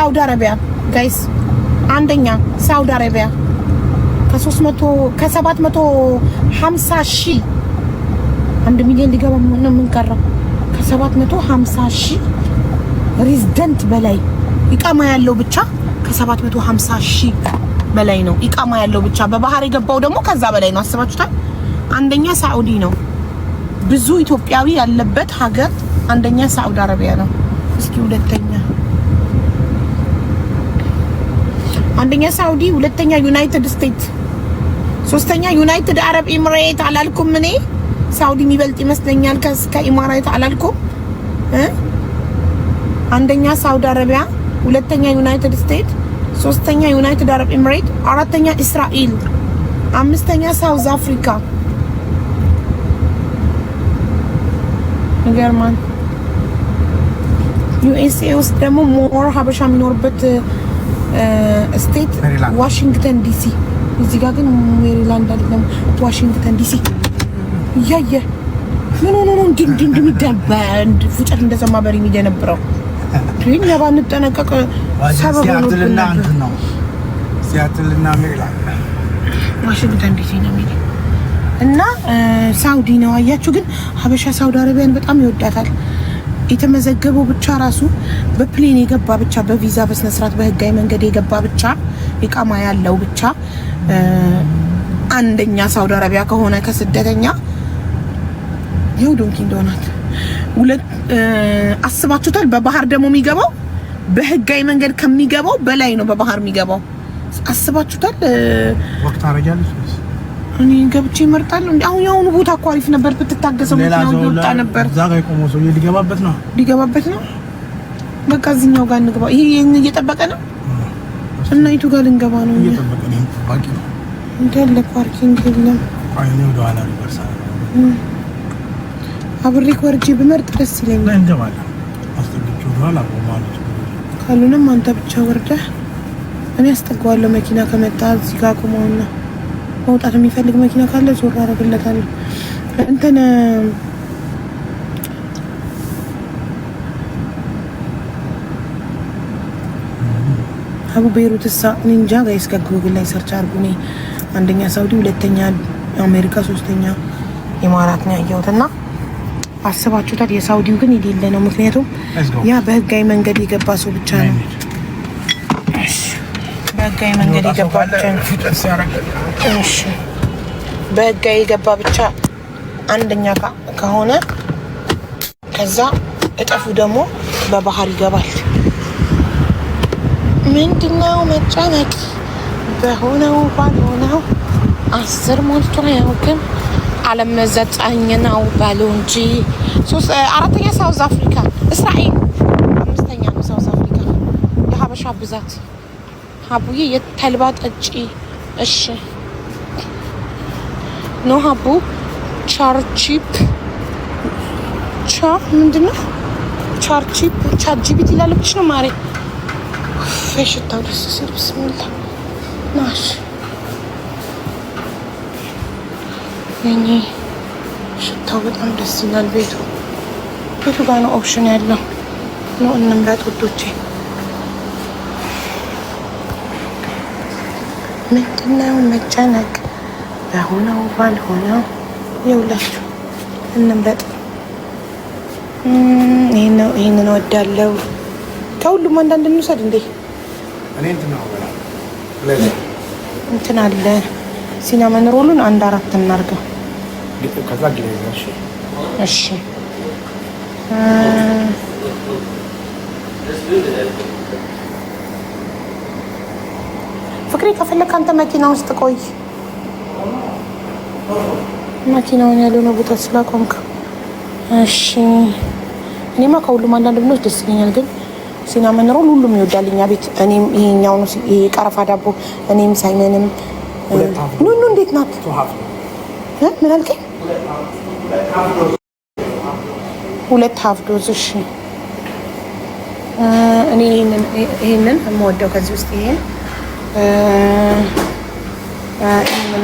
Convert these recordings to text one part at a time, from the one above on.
ሳውዲ አረቢያ ጋይስ አንደኛ ሳውዲ አረቢያ ከ750 ሺህ 1 ሚሊዮን ሊገባ ነው የምንቀረው። ከ750 ሺህ ሬዚደንት በላይ ኢቃማ ያለው ብቻ ከ750 ሺህ በላይ ነው ኢቃማ ያለው ብቻ። በባህር የገባው ደግሞ ከዛ በላይ ነው። አስባችሁታል? አንደኛ ሳኡዲ ነው። ብዙ ኢትዮጵያዊ ያለበት ሀገር አንደኛ ሳውዲ አረቢያ ነው። እስኪ ሁለተኛ አንደኛ ሳውዲ፣ ሁለተኛ ዩናይትድ ስቴትስ፣ ሶስተኛ ዩናይትድ አረብ ኤሚሬት አላልኩም እኔ። ሳውዲ የሚበልጥ ይመስለኛል ከኢማራት አላልኩም። አንደኛ ሳውዲ አረቢያ፣ ሁለተኛ ዩናይትድ ስቴትስ፣ ሶስተኛ ዩናይትድ አረብ ኤሚሬት፣ አራተኛ እስራኤል፣ አምስተኛ ሳውዝ አፍሪካ። ገርማን ዩኤስኤ ውስጥ ደግሞ ሞር ሀበሻ የሚኖርበት ስቴት ዋሽንግተን ዲሲ። እዚህ ጋር ግን ሜሪላንድ አይደለም ዋሽንግተን ዲሲ። ያየ ምን ነው እንደሚደበንድ ፉጨት እንደሰማ በሪ የሚደነብረው እኛ ባንጠነቀቅ ሰበብ ነው። ሲያትልና ሜሪላንድ ዋሽንግተን ዲሲ ነው የሚለው እና ሳውዲ ነው። አያችሁ ግን ሀበሻ ሳውዲ አረቢያን በጣም ይወዳታል። የተመዘገበው ብቻ ራሱ በፕሌን የገባ ብቻ በቪዛ በስነ ስርዓት በህጋዊ መንገድ የገባ ብቻ ኢቃማ ያለው ብቻ አንደኛ ሳውዲ አረቢያ ከሆነ ከስደተኛ ይኸው ዶንኪ እንደሆናት ሁለት አስባችሁታል። በባህር ደግሞ የሚገባው በህጋዊ መንገድ ከሚገባው በላይ ነው። በባህር የሚገባው አስባችሁታል። ወቅት አረጋለች እኔ ገብቼ እመርጣለሁ። አሁን ያሁኑ ቦታ እኮ አሪፍ ነበር ብትታገሰው ነው ይወጣ ነበር። እዛ ጋር ቆሞ ሰው ሊገባበት ነው። በቃ እዚህኛው ጋር እንግባ። ይሄን እየጠበቀ ነው እና ይቱ ጋር ልንገባ ነው። እየጠበቀ ነው። ባቂ ነው እንደለ ፓርኪንግ የለም። አይኔ ወደ ኋላ ይበርሳል። አብሬ ወርጄ ብመርጥ ደስ ይለኛል። እንገባለን። አስተግጭ ወደ ኋላ ማለት ካልሆነም አንተ ብቻ ወርደህ እኔ አስጠጋዋለሁ። መኪና ከመጣ እዚህ ጋር ቆመውና መውጣት የሚፈልግ መኪና ካለ ዞር አደርግለታለሁ። እንትን አቡ ቤይሩትሳ እኔ እንጃ ጋይስ ከጉግል ላይ ሰርች አድርጉ። እኔ አንደኛ ሳውዲ፣ ሁለተኛ አሜሪካ፣ ሶስተኛ ኢማራት ነው ያየሁትና አስባችሁታል። የሳውዲው ግን የሌለ ነው። ምክንያቱም ያ በህጋዊ መንገድ የገባ ሰው ብቻ ነው። በህጋዊ መንገድ የገባ ብቻ ነው። እሺ በህጋዊ የገባ ብቻ አንደኛ ከሆነ ከዛ እጠፉ ደግሞ በባህር ይገባል። ምንድነው መጨነቅ? በሆነው ባልሆነው 10 ሞልቶ አያውቅም። ዓለም ዘጠኝ ነው ባሉ እንጂ አራተኛ ሳውዝ አፍሪካ፣ እስራኤል አምስተኛ ነው ሳውዝ አፍሪካ። የሀበሻ ብዛት ሀቡዬ የተልባ ጠጪ። እሺ ኖ ሀቡ ቻርቺፕ ምንድነው? ቻርቺፕ ቻርጂቢት ይላለች ነው ማሬ። ፈሽታው ደስ ሲል ብስሚላ ናሽ የኔ ሽታው በጣም ደስ ይላል። ቤቱ ጋር ነው ኦፕሽን ያለው ነው። እንምረጥ ውዶቼ። ምንድነው መጨነቅ? በሆነው ባልሆነው ይውላችሁ እንምረጥ። ይሄንን ወዳለው ከሁሉም አንዳንድ እንውሰድ እንዴ። እኔ እንትን አለ ሲናመን ሮሉን 1-4 እናርገው። ከዛ ግሬዛሽ እሺ ፍቅሬ ከፈለክ አንተ መኪና ውስጥ ቆይ። መኪናውን ያለውን ቦታ ስላቆምክ እሺ። እኔማ ከሁሉም አንዳንድ ብኖች ደስ ይለኛል፣ ግን ሲናመን ሮል ሁሉም ይወዳል እኛ ቤት። እኔም ይሄኛው ነው ይሄ ቀረፋ ዳቦ እኔም ሳይመንም ኑኑ እንዴት ናት? ምን አልከኝ? 2 ሀፍ ዶዝ። እሺ እኔ ይሄንን የምወደው ከዚህ ውስጥ ይሄን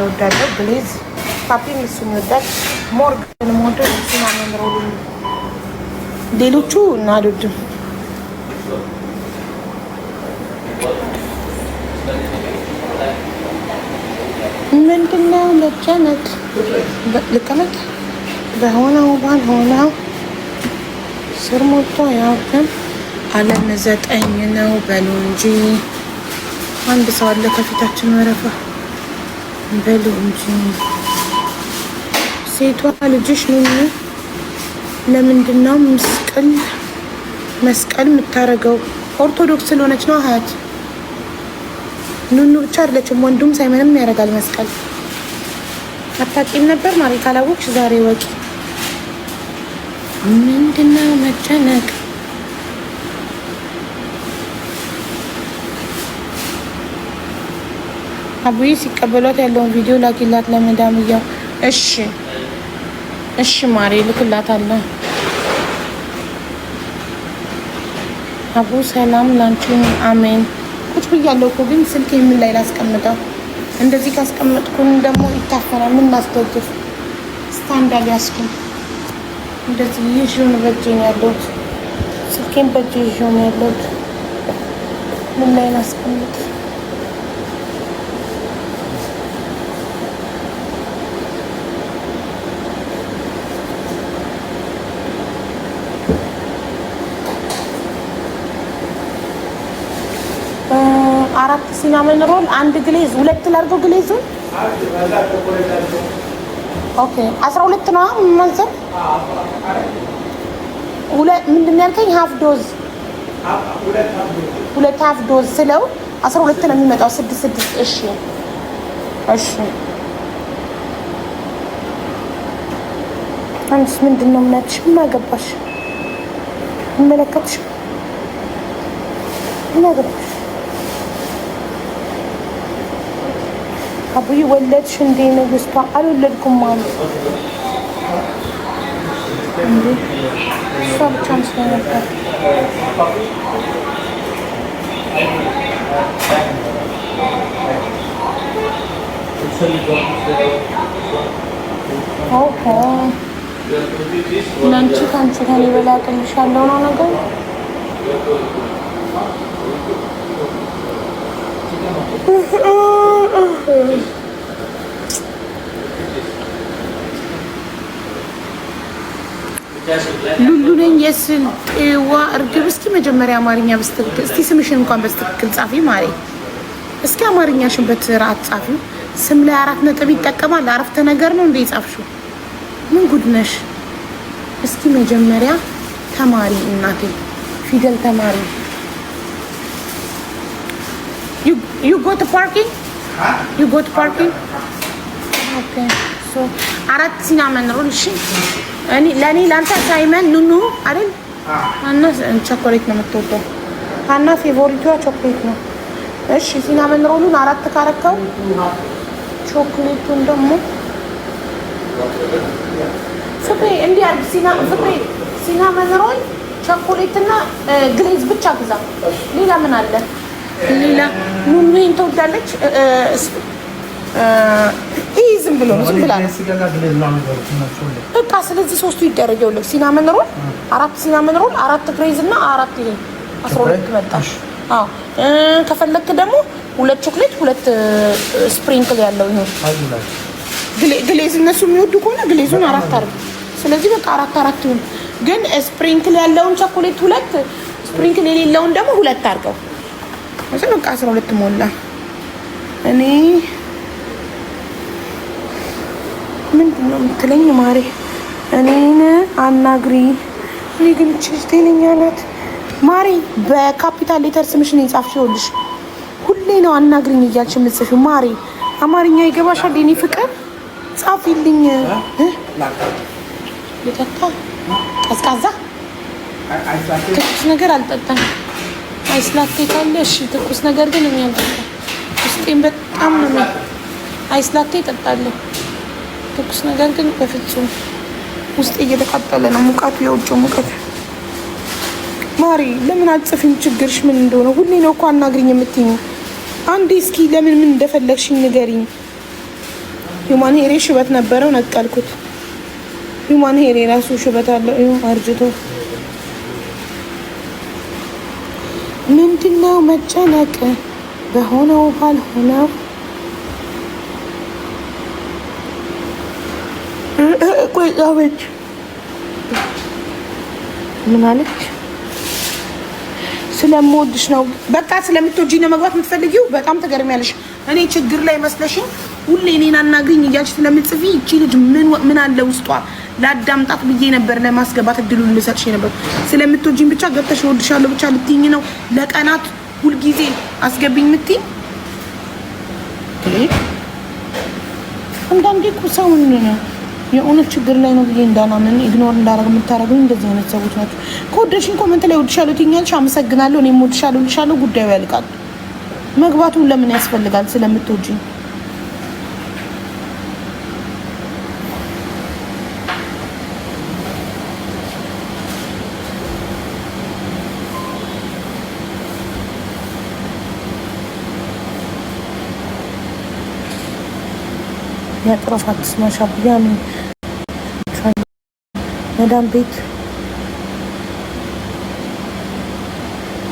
ወዳለሁ። ብሌዝ ፓፒም እሱን ይወዳል። ሞር ግን የምወደው ሲናመን ሮሉ፣ ሌሎቹ እናልወድም። ምንድነው መጨነቅ? ልቀመጥ በሆነው ባልሆነው ስር ሞልቶ ያውቅም አለም 9 ነው በሉ እንጂ አንድ ሰው አለ ከፊታችን ወረፋ በሉ እንጂ። ሴቷ ልጅሽ ኑኑ ለምንድነው መስቀል የምታረገው? ኦርቶዶክስ ስለሆነች ነው አያት። ኑኑ ብቻ አይደለችም ወንዱም ሳይመንም ያደርጋል መስቀል። አታውቂም ነበር ማሪ? ካላወቅሽ ዛሬ ወቂ። ምንድነው መጨነቅ? አቡዬ ሲቀበሏት ያለውን ቪዲዮ ላኪላት ለመዳም እያው። እሺ ማሪ ልክላታለሁ። አቡ ሰላም ላንቺ አሜን። ቁጭ ብያለሁ እኮ ግን ስልክ ምን ላይ ላስቀምጠው? እንደዚህ ካስቀመጥኩኝ ደግሞ ይታፈራል። ምን ላስደግፍ? ስታንድ አልያዝኩም። እንደዚህ ይዤው ነው በእጄ ነው ያለሁት። ስልኬን በእጄ ይዤው ነው ያለሁት። ምን ላይ ላስቀምጥ? አራት ሲናመን ሮል አንድ ግሌዝ 2 ላድርገው። ግሌዙን ኦኬ 12 ነው ማንሰብ። ምንድን ነው ያልከኝ? ሀፍ ዶዝ 2 ሀፍ ዶዝ ስለው 12 ነው የሚመጣው። 6 እሺ አንቺስ ምንድን ነው የምናትሽ? ምን አገባሽ? መለከትሽ ምን አገባሽ? አቡዬ ወለድሽ እንዴ? ንግስቷ አልወለድኩም ማለት እንዴ? እሷ ብቻ መስሎኝ ነበር። ኦሆ ለአንቺ ከአንቺ ከኔ በላይ አቅልሻለሁ ነው ነገር። ሉሉ ነኝ የስልጤዋ እርግብ። እስኪ መጀመሪያ አማርኛ በስትክክል እስቲ ስምሽን እንኳን በስትክክል ጻፊ ማሪ። እስኪ አማርኛሽን በትራት ጻፊ። ስም ላይ 4 ነጥብ ይጠቀማል። አረፍተ ነገር ነው እንዴ ጻፍሽው? ምን ጉድ ነሽ? እስኪ መጀመሪያ ተማሪ እናቴ ፊደል ተማሪ። You go to parking? You go to parking? Okay. So 4 ሲናመን ሮል። እሺ ለኔ ላንተ ሳይመን ኑኑ አይደል? አና ቸኮሌት ነው የምትወደው። አና ፌቮሪቷ ቸኮሌት ነው። እሺ ሲናመን ሮሉን 4 ካረከው ቸኮሌቱን ደግሞ ፍቅሬ እንዲህ አድርግ። ሲናመን ሮል ቸኮሌት እና ግሌዝ ብቻ ግዛ። ሌላ ምን አለ? ሌላ ኑኑ ይሄን ትወዳለች። ይሄ ዝም ብሎ ነው፣ ዝም ብላ ነው በቃ። ስለዚህ 3ቱ ይደረገው። ሲናመን ሮል 4 ሲናመን ሮል 4 ግሬዝ እና 4 ይሄ 12 መጣሽ። አዎ ከፈለክ ደግሞ 2 ቾክሌት 2 ስፕሪንክል ያለው ይሄ ግሌዝ እነሱ የሚወዱ ከሆነ ግሌዙን 4 አድርግ። ስለዚህ በቃ 4 ይሁን። ግን ስፕሪንክል ያለውን ቾክሌት 2 ስፕሪንክል የሌለውን ደግሞ 2 አድርገው። እዚህ በቃ 12 ሞላ። እኔ ምንድን ነው የምትለኝ ማሬ? እኔን አናግሪ። እኔ ግን ጤነኛ ናት ማሬ? በካፒታል ሌተር ስምሽን የጻፍሽ ይኸውልሽ። ሁሌ ነው አናግሪኝ እያልሽ የምትጽፊው ማሬ። አማርኛ ይገባሻል? የኔ ፍቅር ጻፊልኝ። ልጠጣ ቀዝቃዛ ትኩስ ነገር አልጠጣም። አይስላቴ ካለ እሺ፣ ትኩስ ነገር ግን እኔ አልጠጣም። ውስጤን በጣም ነው አይስላቴ እጠጣለሁ። ትኩስ ነገር ግን በፍጹም። ውስጤ እየተቃጠለ ነው። ሙቀቱ፣ የውጭው ሙቀት። ማሪ ለምን አትጽፊም? ችግርሽ ምን እንደሆነ ሁሌ ነው እኮ አናግሪኝ የምትይኝ። አንዴ እስኪ ለምን ምን እንደፈለግሽኝ ንገሪኝ። ሂውማን ሄሬ ሽበት ነበረው ነቀልኩት። ሂውማን ሄሬ ራሱ ሽበት አለው። ይኸው አርጅቶ ምንድነው መጨነቅ በሆነው ባልሆነው? ቆይ ዛበች ምን አለች? ስለምወድሽ ነው በቃ ስለምትወጂኝ ነው መግባት የምትፈልጊው። በጣም ተገርሚያለሽ። እኔ ችግር ላይ መስለሽኝ ሁሌ እኔን አናግሪኝ እያልሽ ስለምትጽፊ እቺ ልጅ ምን አለ ውስጧ ላዳምጣት ብዬ ነበር ለማስገባት እድሉን ልሰጥሽ ነበር። ስለምትወጂኝ ብቻ ገብተሽ እወድሻለሁ ብቻ ልትይኝ ነው ለቀናት ሁልጊዜ አስገብኝ የምትይኝ? አንዳንዴ እኮ ሰውን የእውነት ችግር ላይ ነው ብዬ እንዳናምን ኢግኖር እንዳደረግ የምታደርጉኝ እንደዚህ አይነት ሰዎች ናቸው። ከወደድሽኝ ኮመንት ላይ እወድሻለሁ ትይኛለሽ፣ አመሰግናለሁ፣ እኔም እወድሻለሁ እልሻለሁ፣ ጉዳዩ ያልቃል። መግባቱን ለምን ያስፈልጋል? ስለምትወጂኝ ያጥረፋት ስማሻ ቢያሚ መዳም ቤት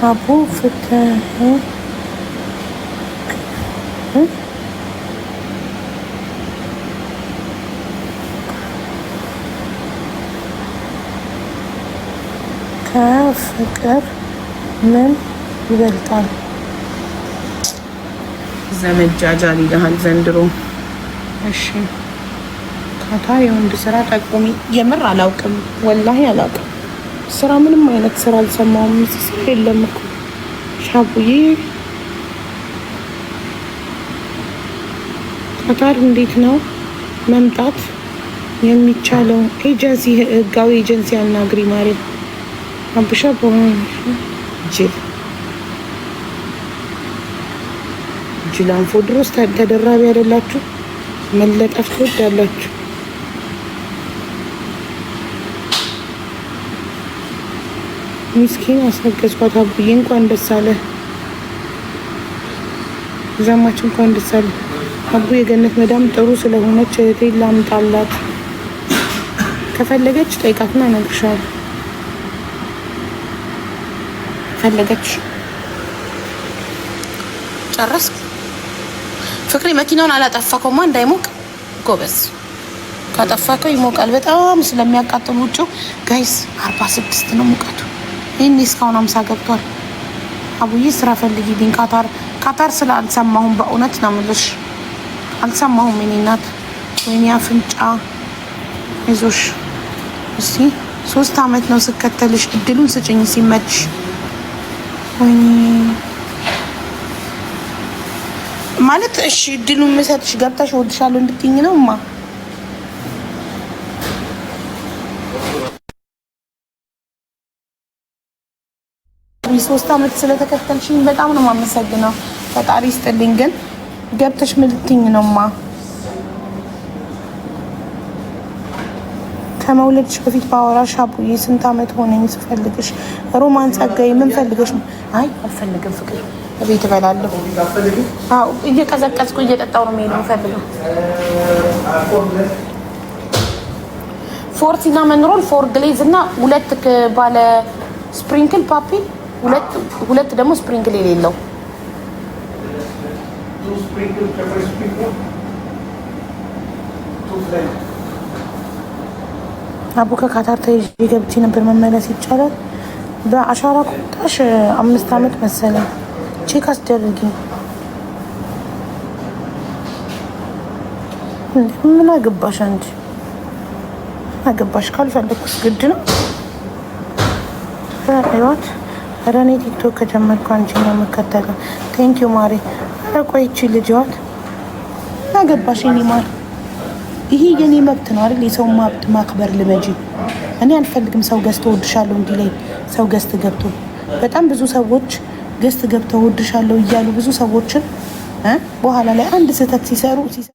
አቡ ፍትህ ከፍቅር ምን ይበልጣል? ዘመጃጃል ይልሃል ዘንድሮ። እሺ ካታር የወንድ ስራ ጠቁሚ። የምር አላውቅም፣ ወላሂ አላውቅም። ስራ ምንም አይነት ስራ አልሰማሁም። ስራ የለም እኮ ሻቡዬ። ካታር እንዴት ነው መምጣት የሚቻለው? ኤጀንሲ፣ ህጋዊ ኤጀንሲ አናግሪ ማሪ። አብሻ ጅል ጅላንፎ ድሮስ ተደራቢ አይደላችሁ? መለጠፍ ትወዳላችሁ። ሚስኪን አስነገዝኳት። አቡዬ እንኳን ደስ አለ። ዛማች እንኳን ደስ አለ። አቡ የገነት መዳም ጥሩ ስለሆነች እህቴ ላምጣላት። ከፈለገች ጠይቃትና እነግርሻለሁ። ፈለገች ጨረስኩ። ፍቅሬ መኪናውን አላጠፋከውማ እንዳይሞቅ ጎበዝ። ካጠፋከው ይሞቃል። በጣም ስለሚያቃጥል ውጭው ጋይስ 46 ነው ሙቀቱ። ይሄን እስካሁን 50 ገብቷል። አቡዬ ስራ ፈልጊልኝ ካታር ስለ አልሰማሁም። በእውነት ነው የምልሽ አልሰማሁም። የኔ እናት ወይኔ አፍንጫ አይዞሽ። እስቲ 3 አመት ነው ስከተልሽ። እድሉን ስጭኝ ሲመች። ወይኔ ማለት እሺ እድሉን መሰጥሽ ገብታሽ እወድሻለሁ እንድትይኝ ነውማ። 3 አመት ስለተከተልሽኝ በጣም ነው የማመሰግነው። ፈጣሪ ይስጥልኝ። ግን ገብተሽ ምን ልትይኝ ነውማ? ከመውለድሽ በፊት ባወራሽ አቡዬ ስንት አመት ሆነኝ ስፈልግሽ። ሮማን ጸጋዬ ምን ፈልገሽ ነው? አይ አልፈልግም ፍቅር ቤት እበላለሁ። አዎ እየቀዘቀዝኩ እየጠጣሁ ነው የምሄደው። ፈልገው ፎር ሲናመን ሮል 4 ግሌዝ እና 2 ባለ ስፕሪንክል ፓፒ፣ 2 ደግሞ ስፕሪንክል የሌለው። አቡ ከካታር ተይዤ ገብቼ ነበር። መመለስ ይቻላል? በአሻራ ቁጣሽ 5 አመት መሰለኝ። ቼክ አስደርጊ። ምን አገባሽ አንቺ? አገባሽ ካልፈለኩስ ግድ ነው። አይዋት ረኔ ቲክቶክ ከጀመርኩ አንቺ ነው የምከተለው። ቴንኪዩ ማሪ። ቆይቺ ልጅዋት አገባሽ የኔ ማር። ይሄ የኔ መብት ነው አይደል? የሰው መብት ማክበር ልመጂ። እኔ አልፈልግም ሰው ገዝቶ ወድሻለሁ እንዲለኝ። ሰው ገዝት ገብቶ በጣም ብዙ ሰዎች ገዝት ገብተው ወድሻለሁ እያሉ ብዙ ሰዎችን በኋላ ላይ አንድ ስህተት ሲሰሩ